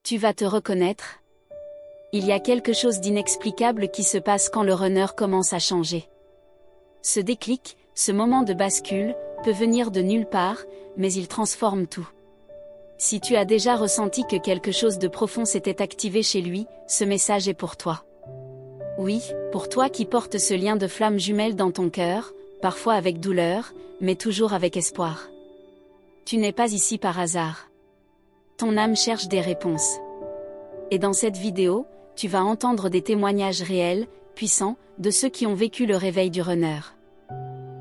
Tu vas te reconnaître? Il y a quelque chose d'inexplicable qui se passe quand le runner commence à changer. Ce déclic, ce moment de bascule, peut venir de nulle part, mais il transforme tout. Si tu as déjà ressenti que quelque chose de profond s'était activé chez lui, ce message est pour toi. Oui, pour toi qui portes ce lien de flamme jumelle dans ton cœur, parfois avec douleur, mais toujours avec espoir. Tu n'es pas ici par hasard. Ton âme cherche des réponses. Et dans cette vidéo, tu vas entendre des témoignages réels, puissants, de ceux qui ont vécu le réveil du runner.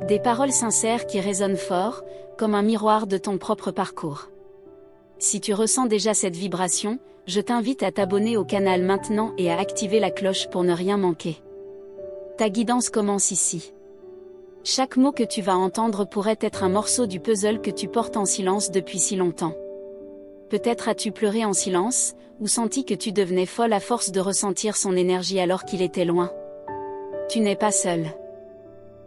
Des paroles sincères qui résonnent fort, comme un miroir de ton propre parcours. Si tu ressens déjà cette vibration, je t'invite à t'abonner au canal maintenant et à activer la cloche pour ne rien manquer. Ta guidance commence ici. Chaque mot que tu vas entendre pourrait être un morceau du puzzle que tu portes en silence depuis si longtemps. Peut-être as-tu pleuré en silence, ou senti que tu devenais folle à force de ressentir son énergie alors qu'il était loin. Tu n'es pas seul.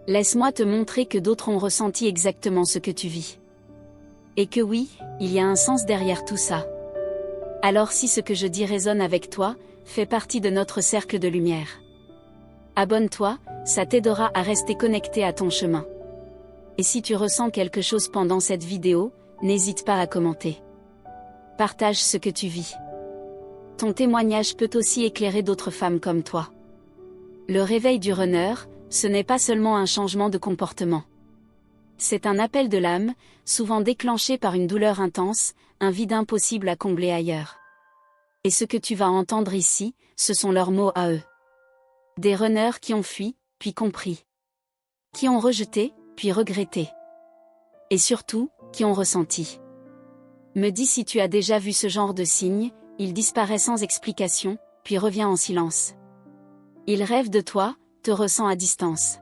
Laisse-moi te montrer que d'autres ont ressenti exactement ce que tu vis. Et que oui, il y a un sens derrière tout ça. Alors si ce que je dis résonne avec toi, fais partie de notre cercle de lumière. Abonne-toi, ça t'aidera à rester connecté à ton chemin. Et si tu ressens quelque chose pendant cette vidéo, n'hésite pas à commenter. Partage ce que tu vis. Ton témoignage peut aussi éclairer d'autres femmes comme toi. Le réveil du runner, ce n'est pas seulement un changement de comportement. C'est un appel de l'âme, souvent déclenché par une douleur intense, un vide impossible à combler ailleurs. Et ce que tu vas entendre ici, ce sont leurs mots à eux. Des runners qui ont fui, puis compris. Qui ont rejeté, puis regretté. Et surtout, qui ont ressenti. Me dis si tu as déjà vu ce genre de signe, il disparaît sans explication, puis revient en silence. Il rêve de toi, te ressent à distance.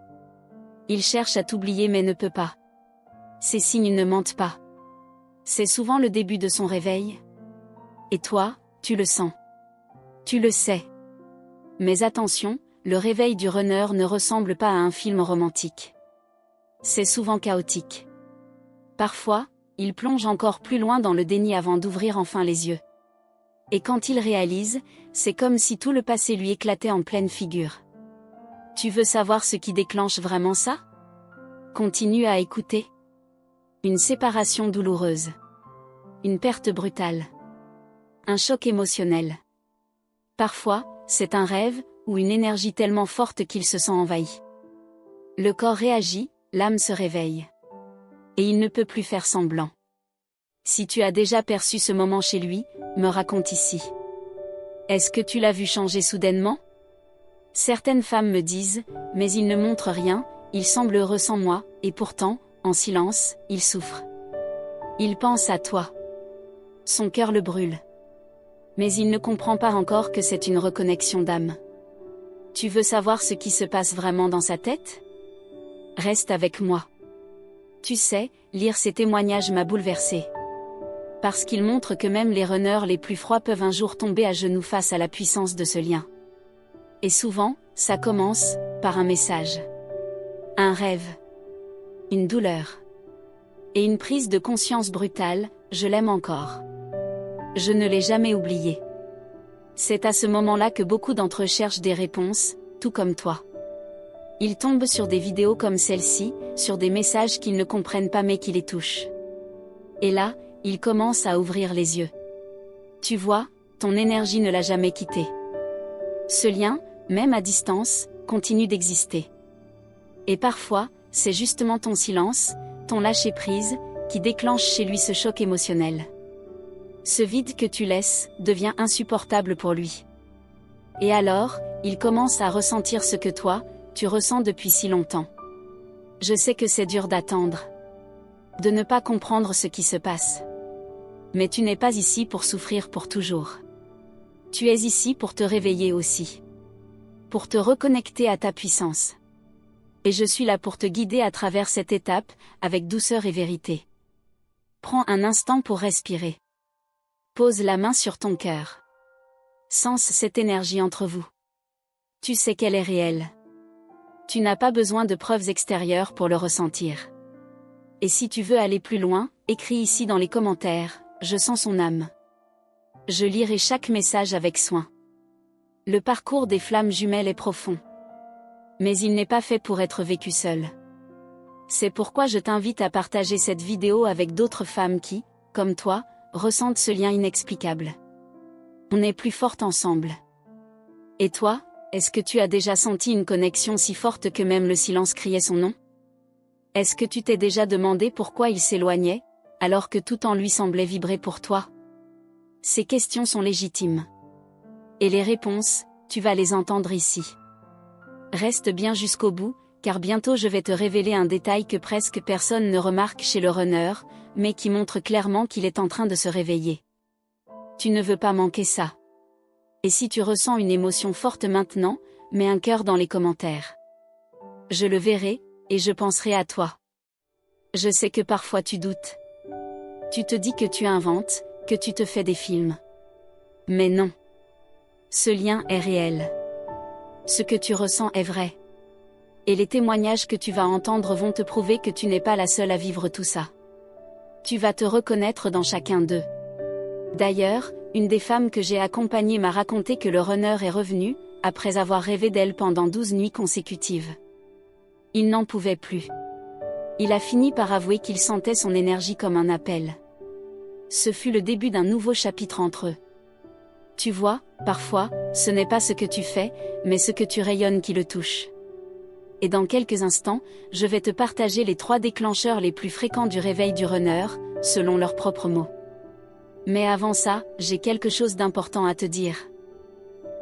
Il cherche à t'oublier mais ne peut pas. Ces signes ne mentent pas. C'est souvent le début de son réveil. Et toi, tu le sens. Tu le sais. Mais attention, le réveil du runner ne ressemble pas à un film romantique. C'est souvent chaotique. Parfois, il plonge encore plus loin dans le déni avant d'ouvrir enfin les yeux. Et quand il réalise, c'est comme si tout le passé lui éclatait en pleine figure. Tu veux savoir ce qui déclenche vraiment ça? Continue à écouter. Une séparation douloureuse. Une perte brutale. Un choc émotionnel. Parfois, c'est un rêve, ou une énergie tellement forte qu'il se sent envahi. Le corps réagit, l'âme se réveille. Et il ne peut plus faire semblant. Si tu as déjà perçu ce moment chez lui, me raconte ici. Est-ce que tu l'as vu changer soudainement? Certaines femmes me disent, mais il ne montre rien, il semble heureux sans moi, et pourtant, en silence, il souffre. Il pense à toi. Son cœur le brûle. Mais il ne comprend pas encore que c'est une reconnexion d'âme. Tu veux savoir ce qui se passe vraiment dans sa tête? Reste avec moi. Tu sais, lire ces témoignages m'a bouleversée. Parce qu'ils montrent que même les runners les plus froids peuvent un jour tomber à genoux face à la puissance de ce lien. Et souvent, ça commence par un message. Un rêve. Une douleur. Et une prise de conscience brutale, je l'aime encore. Je ne l'ai jamais oublié. C'est à ce moment-là que beaucoup d'entre eux cherchent des réponses, tout comme toi. Ils tombent sur des vidéos comme celle-ci, sur des messages qu'ils ne comprennent pas mais qui les touchent. Et là, ils commencent à ouvrir les yeux. Tu vois, ton énergie ne l'a jamais quitté. Ce lien, même à distance, continue d'exister. Et parfois, c'est justement ton silence, ton lâcher-prise, qui déclenche chez lui ce choc émotionnel. Ce vide que tu laisses, devient insupportable pour lui. Et alors, il commence à ressentir ce que toi, tu ressens depuis si longtemps. Je sais que c'est dur d'attendre. De ne pas comprendre ce qui se passe. Mais tu n'es pas ici pour souffrir pour toujours. Tu es ici pour te réveiller aussi. Pour te reconnecter à ta puissance. Et je suis là pour te guider à travers cette étape, avec douceur et vérité. Prends un instant pour respirer. Pose la main sur ton cœur. Sens cette énergie entre vous. Tu sais qu'elle est réelle. Tu n'as pas besoin de preuves extérieures pour le ressentir. Et si tu veux aller plus loin, écris ici dans les commentaires, je sens son âme. Je lirai chaque message avec soin. Le parcours des flammes jumelles est profond. Mais il n'est pas fait pour être vécu seul. C'est pourquoi je t'invite à partager cette vidéo avec d'autres femmes qui, comme toi, ressentent ce lien inexplicable. On est plus fortes ensemble. Et toi, est-ce que tu as déjà senti une connexion si forte que même le silence criait son nom? Est-ce que tu t'es déjà demandé pourquoi il s'éloignait, alors que tout en lui semblait vibrer pour toi? Ces questions sont légitimes. Et les réponses, tu vas les entendre ici. Reste bien jusqu'au bout, car bientôt je vais te révéler un détail que presque personne ne remarque chez le runner, mais qui montre clairement qu'il est en train de se réveiller. Tu ne veux pas manquer ça. Et si tu ressens une émotion forte maintenant, mets un cœur dans les commentaires. Je le verrai, et je penserai à toi. Je sais que parfois tu doutes. Tu te dis que tu inventes, que tu te fais des films. Mais non. Ce lien est réel. Ce que tu ressens est vrai. Et les témoignages que tu vas entendre vont te prouver que tu n'es pas la seule à vivre tout ça. Tu vas te reconnaître dans chacun d'eux. D'ailleurs, une des femmes que j'ai accompagnées m'a raconté que le runner est revenu, après avoir rêvé d'elle pendant 12 nuits consécutives. Il n'en pouvait plus. Il a fini par avouer qu'il sentait son énergie comme un appel. Ce fut le début d'un nouveau chapitre entre eux. Tu vois, parfois, ce n'est pas ce que tu fais, mais ce que tu rayonnes qui le touche. Et dans quelques instants, je vais te partager les 3 déclencheurs les plus fréquents du réveil du runner, selon leurs propres mots. Mais avant ça, j'ai quelque chose d'important à te dire.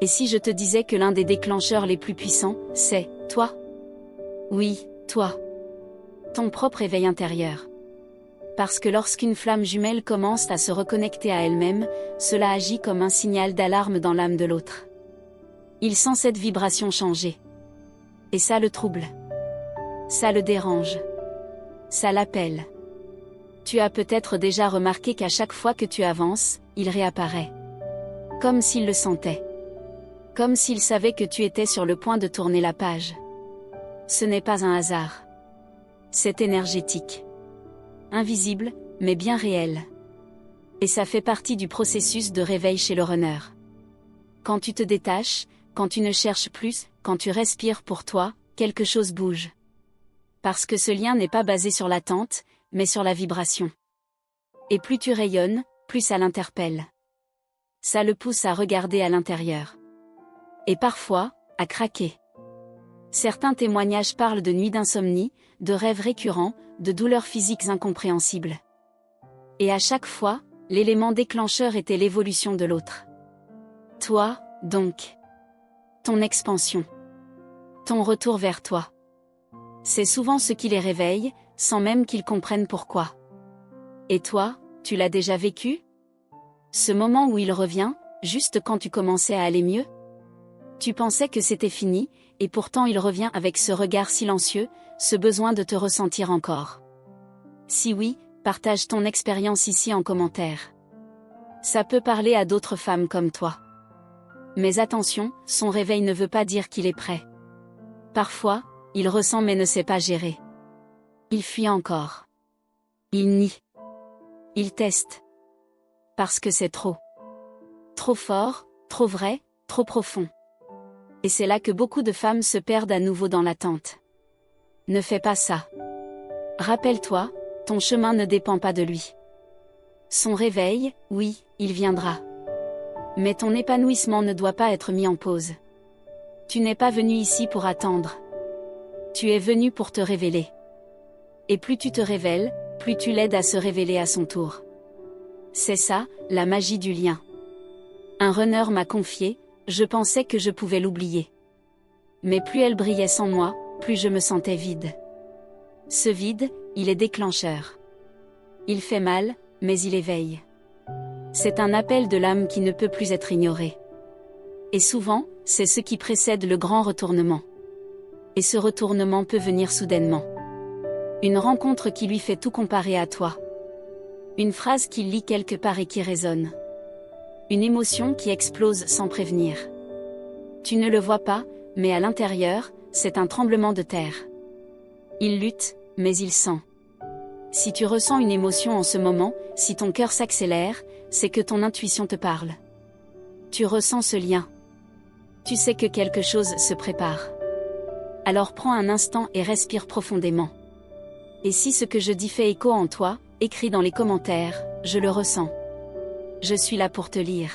Et si je te disais que l'un des déclencheurs les plus puissants, c'est toi? Oui, toi. Ton propre éveil intérieur. Parce que lorsqu'une flamme jumelle commence à se reconnecter à elle-même, cela agit comme un signal d'alarme dans l'âme de l'autre. Il sent cette vibration changer. Et ça le trouble. Ça le dérange. Ça l'appelle. Tu as peut-être déjà remarqué qu'à chaque fois que tu avances, il réapparaît. Comme s'il le sentait. Comme s'il savait que tu étais sur le point de tourner la page. Ce n'est pas un hasard. C'est énergétique. Invisible, mais bien réel. Et ça fait partie du processus de réveil chez le runner. Quand tu te détaches, quand tu ne cherches plus, quand tu respires pour toi, quelque chose bouge. Parce que ce lien n'est pas basé sur l'attente, mais sur la vibration. Et plus tu rayonnes, plus ça l'interpelle. Ça le pousse à regarder à l'intérieur. Et parfois, à craquer. Certains témoignages parlent de nuits d'insomnie, de rêves récurrents, de douleurs physiques incompréhensibles. Et à chaque fois, l'élément déclencheur était l'évolution de l'autre. Toi, donc. Ton expansion. Ton retour vers toi. C'est souvent ce qui les réveille, sans même qu'ils comprennent pourquoi. Et toi, tu l'as déjà vécu? Ce moment où il revient, juste quand tu commençais à aller mieux? Tu pensais que c'était fini, et pourtant il revient avec ce regard silencieux, ce besoin de te ressentir encore. Si oui, partage ton expérience ici en commentaire. Ça peut parler à d'autres femmes comme toi. Mais attention, son réveil ne veut pas dire qu'il est prêt. Parfois, il ressent mais ne sait pas gérer. Il fuit encore. Il nie. Il teste. Parce que c'est trop. Trop fort, trop vrai, trop profond. Et c'est là que beaucoup de femmes se perdent à nouveau dans l'attente. Ne fais pas ça. Rappelle-toi, ton chemin ne dépend pas de lui. Son réveil, oui, il viendra. Mais ton épanouissement ne doit pas être mis en pause. Tu n'es pas venu ici pour attendre. Tu es venu pour te révéler. Et plus tu te révèles, plus tu l'aides à se révéler à son tour. C'est ça, la magie du lien. Un runner m'a confié, je pensais que je pouvais l'oublier. Mais plus elle brillait sans moi, plus je me sentais vide. Ce vide, il est déclencheur. Il fait mal, mais il éveille. C'est un appel de l'âme qui ne peut plus être ignoré. Et souvent, c'est ce qui précède le grand retournement. Et ce retournement peut venir soudainement. Une rencontre qui lui fait tout comparer à toi. Une phrase qu'il lit quelque part et qui résonne. Une émotion qui explose sans prévenir. Tu ne le vois pas, mais à l'intérieur, c'est un tremblement de terre. Il lutte, mais il sent. Si tu ressens une émotion en ce moment, si ton cœur s'accélère, c'est que ton intuition te parle. Tu ressens ce lien. Tu sais que quelque chose se prépare. Alors prends un instant et respire profondément. Et si ce que je dis fait écho en toi, écris dans les commentaires, je le ressens. Je suis là pour te lire.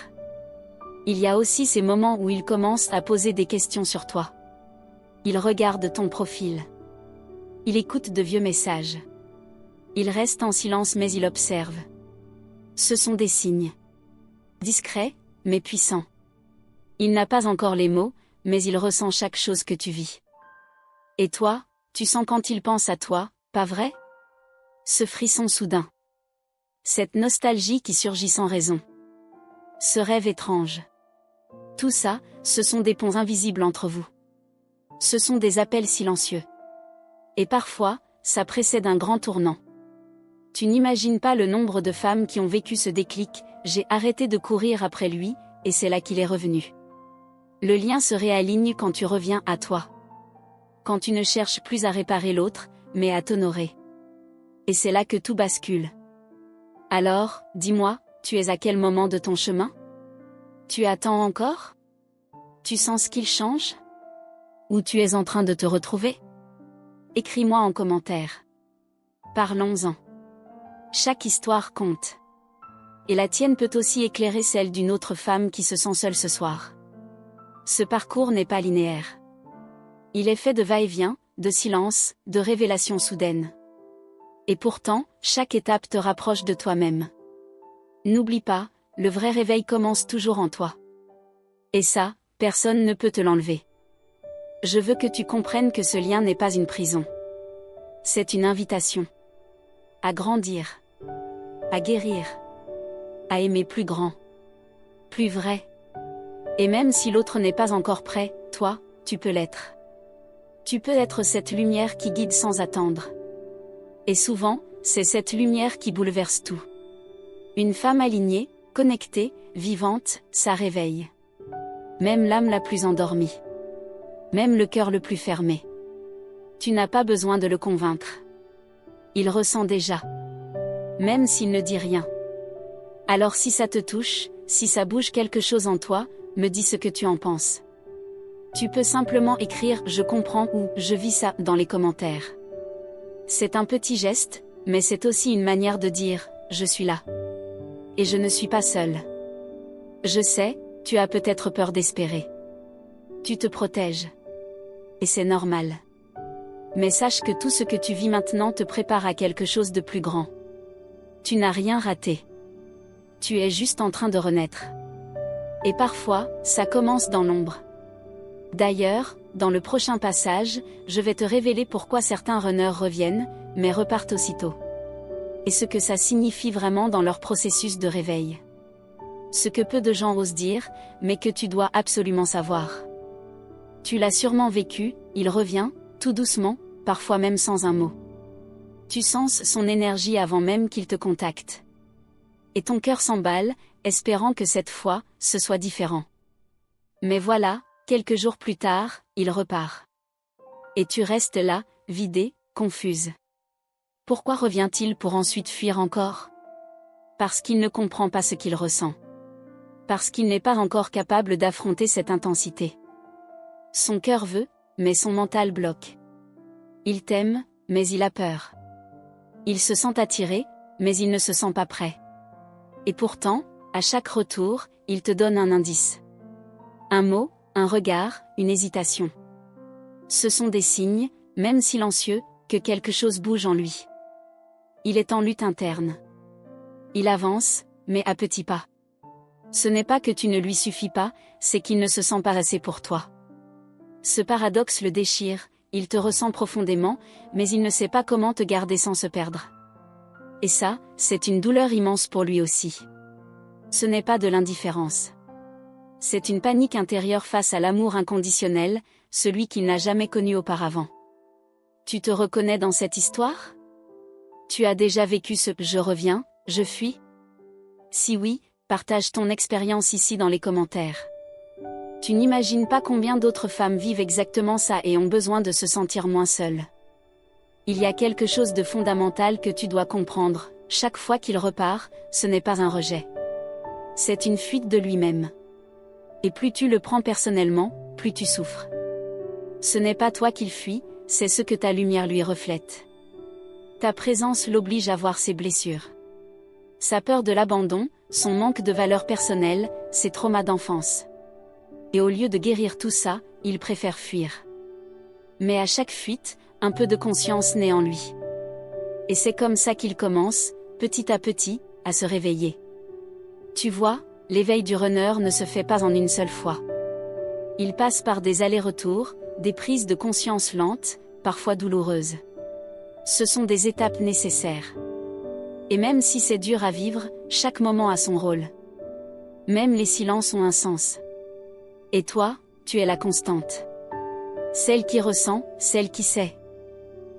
Il y a aussi ces moments où il commence à poser des questions sur toi. Il regarde ton profil. Il écoute de vieux messages. Il reste en silence mais il observe. Ce sont des signes. Discrets, mais puissants. Il n'a pas encore les mots, mais il ressent chaque chose que tu vis. Et toi, tu sens quand il pense à toi, pas vrai? Ce frisson soudain. Cette nostalgie qui surgit sans raison. Ce rêve étrange. Tout ça, ce sont des ponts invisibles entre vous. Ce sont des appels silencieux. Et parfois, ça précède un grand tournant. Tu n'imagines pas le nombre de femmes qui ont vécu ce déclic, j'ai arrêté de courir après lui, et c'est là qu'il est revenu. Le lien se réaligne quand tu reviens à toi. Quand tu ne cherches plus à réparer l'autre, mais à t'honorer. Et c'est là que tout bascule. Alors, dis-moi, tu es à quel moment de ton chemin? Tu attends encore? Tu sens qu'il change? Ou tu es en train de te retrouver? Écris-moi en commentaire. Parlons-en. Chaque histoire compte. Et la tienne peut aussi éclairer celle d'une autre femme qui se sent seule ce soir. Ce parcours n'est pas linéaire. Il est fait de va-et-vient, de silence, de révélations soudaines. Et pourtant, chaque étape te rapproche de toi-même. N'oublie pas, le vrai réveil commence toujours en toi. Et ça, personne ne peut te l'enlever. Je veux que tu comprennes que ce lien n'est pas une prison. C'est une invitation. À grandir. À guérir. À aimer plus grand. Plus vrai. Et même si l'autre n'est pas encore prêt, toi, tu peux l'être. Tu peux être cette lumière qui guide sans attendre. Et souvent, c'est cette lumière qui bouleverse tout. Une femme alignée, connectée, vivante, ça réveille. Même l'âme la plus endormie. Même le cœur le plus fermé. Tu n'as pas besoin de le convaincre. Il ressent déjà. Même s'il ne dit rien. Alors si ça te touche, si ça bouge quelque chose en toi, me dis ce que tu en penses. Tu peux simplement écrire « Je comprends » ou « Je vis ça » dans les commentaires. C'est un petit geste, mais c'est aussi une manière de dire « Je suis là. Et je ne suis pas seule. » Je sais, tu as peut-être peur d'espérer. Tu te protèges. Et c'est normal. Mais sache que tout ce que tu vis maintenant te prépare à quelque chose de plus grand. Tu n'as rien raté. Tu es juste en train de renaître. Et parfois, ça commence dans l'ombre. D'ailleurs, dans le prochain passage, je vais te révéler pourquoi certains runners reviennent, mais repartent aussitôt. Et ce que ça signifie vraiment dans leur processus de réveil. Ce que peu de gens osent dire, mais que tu dois absolument savoir. Tu l'as sûrement vécu, il revient, tout doucement, parfois même sans un mot. Tu sens son énergie avant même qu'il te contacte. Et ton cœur s'emballe, espérant que cette fois, ce soit différent. Mais voilà, quelques jours plus tard, il repart. Et tu restes là, vidée, confuse. Pourquoi revient-il pour ensuite fuir encore? Parce qu'il ne comprend pas ce qu'il ressent. Parce qu'il n'est pas encore capable d'affronter cette intensité. Son cœur veut, mais son mental bloque. Il t'aime, mais il a peur. Il se sent attiré, mais il ne se sent pas prêt. Et pourtant, à chaque retour, il te donne un indice. Un mot, un regard, une hésitation. Ce sont des signes, même silencieux, que quelque chose bouge en lui. Il est en lutte interne. Il avance, mais à petits pas. Ce n'est pas que tu ne lui suffis pas, c'est qu'il ne se sent pas assez pour toi. Ce paradoxe le déchire, il te ressent profondément, mais il ne sait pas comment te garder sans se perdre. Et ça, c'est une douleur immense pour lui aussi. Ce n'est pas de l'indifférence. C'est une panique intérieure face à l'amour inconditionnel, celui qu'il n'a jamais connu auparavant. Tu te reconnais dans cette histoire? Tu as déjà vécu ce « je reviens, je fuis » ? Si oui, partage ton expérience ici dans les commentaires. Tu n'imagines pas combien d'autres femmes vivent exactement ça et ont besoin de se sentir moins seules. Il y a quelque chose de fondamental que tu dois comprendre, chaque fois qu'il repart, ce n'est pas un rejet. C'est une fuite de lui-même. Et plus tu le prends personnellement, plus tu souffres. Ce n'est pas toi qu'il fuit, c'est ce que ta lumière lui reflète. Ta présence l'oblige à voir ses blessures. Sa peur de l'abandon, son manque de valeur personnelle, ses traumas d'enfance. Et au lieu de guérir tout ça, il préfère fuir. Mais à chaque fuite, un peu de conscience naît en lui. Et c'est comme ça qu'il commence, petit à petit, à se réveiller. Tu vois, l'éveil du runner ne se fait pas en une seule fois. Il passe par des allers-retours, des prises de conscience lentes, parfois douloureuses. Ce sont des étapes nécessaires. Et même si c'est dur à vivre, chaque moment a son rôle. Même les silences ont un sens. Et toi, tu es la constante. Celle qui ressent, celle qui sait.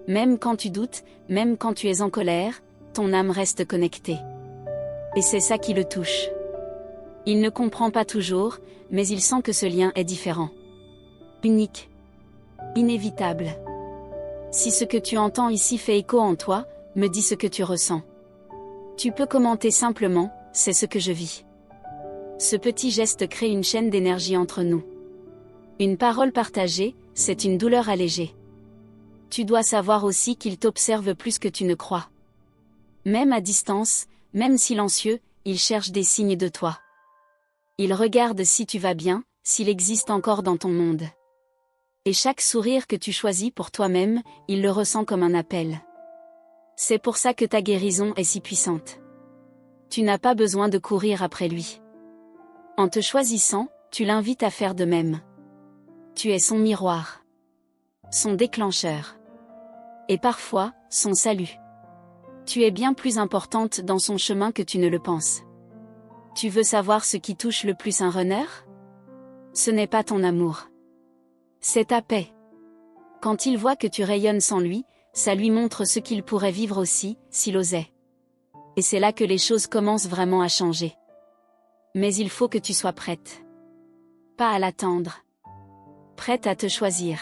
Même quand tu doutes, même quand tu es en colère, ton âme reste connectée. Et c'est ça qui le touche. Il ne comprend pas toujours, mais il sent que ce lien est différent. Unique. Inévitable. Si ce que tu entends ici fait écho en toi, me dis ce que tu ressens. Tu peux commenter simplement, c'est ce que je vis. Ce petit geste crée une chaîne d'énergie entre nous. Une parole partagée, c'est une douleur allégée. Tu dois savoir aussi qu'il t'observe plus que tu ne crois. Même à distance, même silencieux, il cherche des signes de toi. Il regarde si tu vas bien, s'il existe encore dans ton monde. Et chaque sourire que tu choisis pour toi-même, il le ressent comme un appel. C'est pour ça que ta guérison est si puissante. Tu n'as pas besoin de courir après lui. En te choisissant, tu l'invites à faire de même. Tu es son miroir. Son déclencheur. Et parfois, son salut. Tu es bien plus importante dans son chemin que tu ne le penses. Tu veux savoir ce qui touche le plus un runner? Ce n'est pas ton amour. C'est ta paix. Quand il voit que tu rayonnes sans lui, ça lui montre ce qu'il pourrait vivre aussi, s'il osait. Et c'est là que les choses commencent vraiment à changer. Mais il faut que tu sois prête. Pas à l'attendre. Prête à te choisir.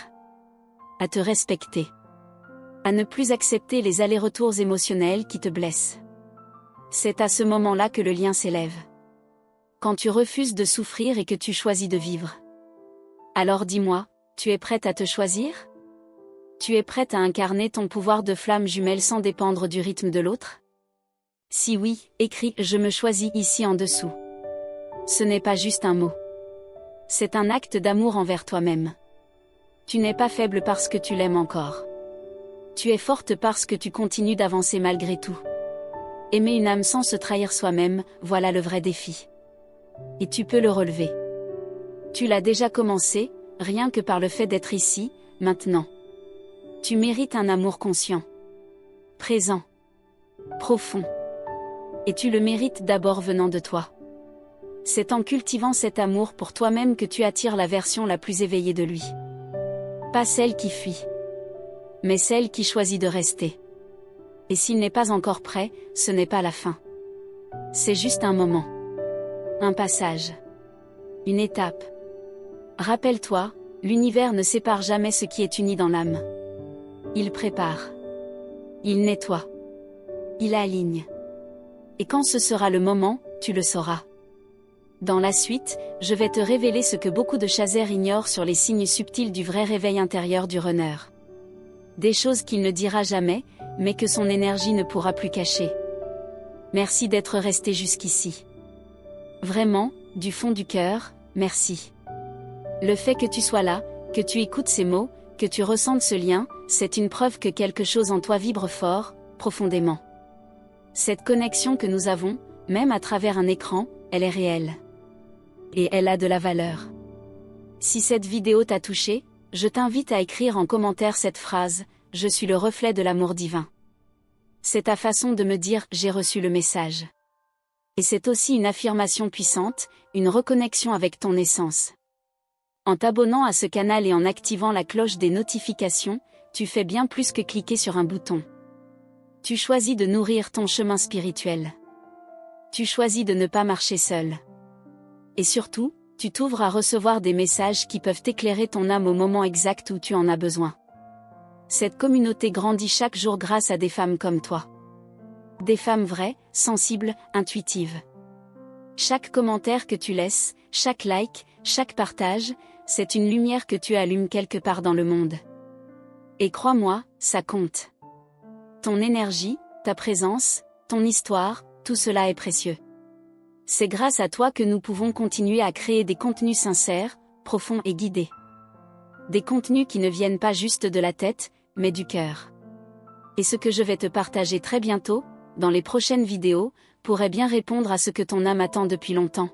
À te respecter. À ne plus accepter les allers-retours émotionnels qui te blessent. C'est à ce moment-là que le lien s'élève. Quand tu refuses de souffrir et que tu choisis de vivre. Alors dis-moi, tu es prête à te choisir? Tu es prête à incarner ton pouvoir de flamme jumelle sans dépendre du rythme de l'autre? Si oui, écris « Je me choisis » ici en dessous. Ce n'est pas juste un mot. C'est un acte d'amour envers toi-même. Tu n'es pas faible parce que tu l'aimes encore. Tu es forte parce que tu continues d'avancer malgré tout. Aimer une âme sans se trahir soi-même, voilà le vrai défi. Et tu peux le relever. Tu l'as déjà commencé, rien que par le fait d'être ici, maintenant. Tu mérites un amour conscient. Présent. Profond. Et tu le mérites d'abord venant de toi. C'est en cultivant cet amour pour toi-même que tu attires la version la plus éveillée de lui. Pas celle qui fuit. Mais celle qui choisit de rester. Et s'il n'est pas encore prêt, ce n'est pas la fin. C'est juste un moment. Un passage. Une étape. Rappelle-toi, l'univers ne sépare jamais ce qui est uni dans l'âme. Il prépare. Il nettoie. Il aligne. Et quand ce sera le moment, tu le sauras. Dans la suite, je vais te révéler ce que beaucoup de chasers ignorent sur les signes subtils du vrai réveil intérieur du runner. Des choses qu'il ne dira jamais, mais que son énergie ne pourra plus cacher. Merci d'être resté jusqu'ici. Vraiment, du fond du cœur, merci. Le fait que tu sois là, que tu écoutes ces mots, que tu ressentes ce lien, c'est une preuve que quelque chose en toi vibre fort, profondément. Cette connexion que nous avons, même à travers un écran, elle est réelle. Et elle a de la valeur. Si cette vidéo t'a touché, je t'invite à écrire en commentaire cette phrase « Je suis le reflet de l'amour divin ». C'est ta façon de me dire « J'ai reçu le message ». Et c'est aussi une affirmation puissante, une reconnexion avec ton essence. En t'abonnant à ce canal et en activant la cloche des notifications, tu fais bien plus que cliquer sur un bouton. Tu choisis de nourrir ton chemin spirituel. Tu choisis de ne pas marcher seul. Et surtout, tu t'ouvres à recevoir des messages qui peuvent éclairer ton âme au moment exact où tu en as besoin. Cette communauté grandit chaque jour grâce à des femmes comme toi. Des femmes vraies, sensibles, intuitives. Chaque commentaire que tu laisses, chaque like, chaque partage, c'est une lumière que tu allumes quelque part dans le monde. Et crois-moi, ça compte. Ton énergie, ta présence, ton histoire, tout cela est précieux. C'est grâce à toi que nous pouvons continuer à créer des contenus sincères, profonds et guidés. Des contenus qui ne viennent pas juste de la tête, mais du cœur. Et ce que je vais te partager très bientôt, dans les prochaines vidéos, pourrait bien répondre à ce que ton âme attend depuis longtemps.